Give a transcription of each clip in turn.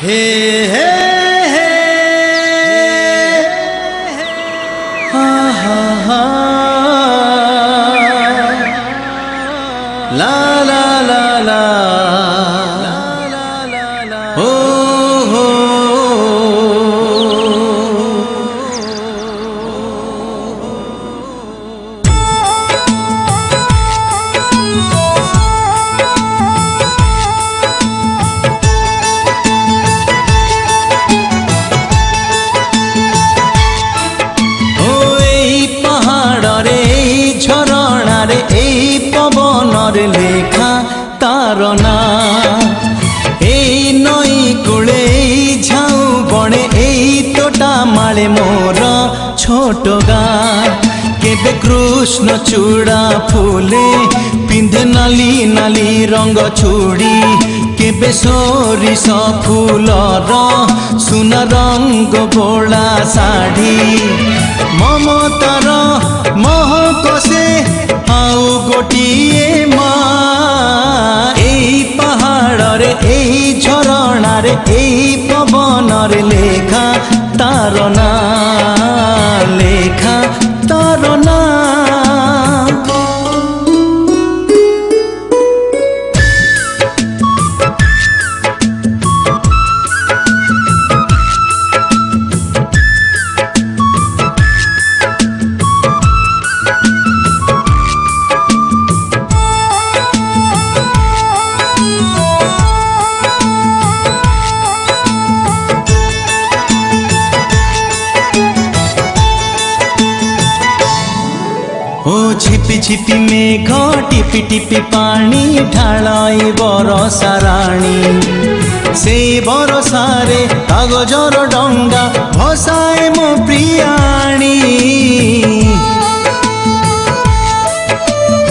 हे हे हे हा हा हा ला ला ला ला हो हो লেখা তার না এই নই কুলে ঝাউ বনে এই তোটা মালে মোর ছোট গাঁ কেবে কৃষ্ণ চূড়া ফুলে পিঁধে নালি নালি রঙ চুড়ি কেবে সরিষ ফুলর সুনা রঙ বোলা শাড়ি মমতার মহক সে আউ গোটিয়ে মা এই পাহাড়রে এই ঝরଣାরে এই পবনরে লেখা তার না লেখা তার না ओ छिपी छिपी मेघ टिपि टिपि पानी ढालाई बरसा राणी से बरसारे कागजर डंगा भसाए मो प्रियाणी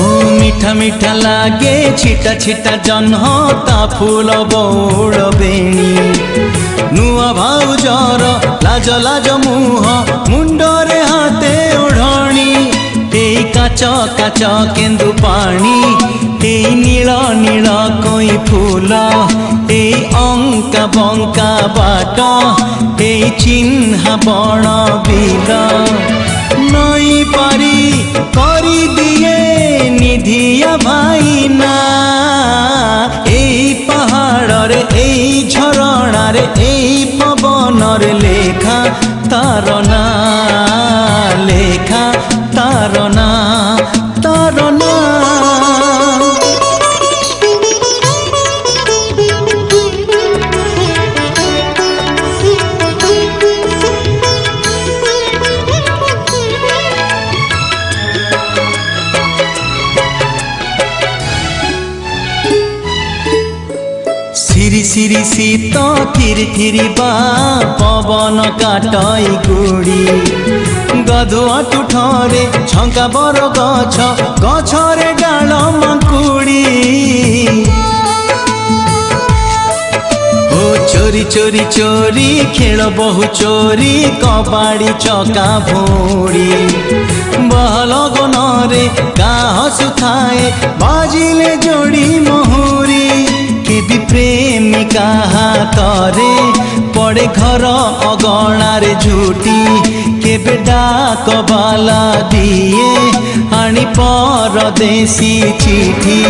ओ मीठा मीठा लागे छिटा छिटा जन्हता फूल बौड़ बेणी नुआ भाउजर लाज लाज मुह मुंडरे हाथे ओढ़णी এই কাচ কাচ কেন্দু পানি এই নীল নীল কই ফুল এই অঙ্কা বঙ্কা বাট এই চিহ্না বণ বিল নই পারি করি দিয়ে নিধিয়া ভাইনা এই পাহাড়রে এই ঝরଣାরে এই পবনরে লেখা তার না লেখা তার না তার না সিরি সিরি শীত থিরি থিরি বা পবন কাটই গুড়ি গধুয়া টুঠরে ঝঙ্কা বর গছ গছরে ডাল মাকুড়ি ও চোরি চোরি চোরি খেল বহু চোরি কবাড়ি চকা ভৌড়ি বহল গনরে গা হসুথায়ে বাজিলে যোড়ি মহুরি কেবি প্রেমিকা হাতরে পড়ে ঘর অগଣାরে ঝুটি কেবে ডাক বালা দিয়ে আনি পরদেশী চিঠি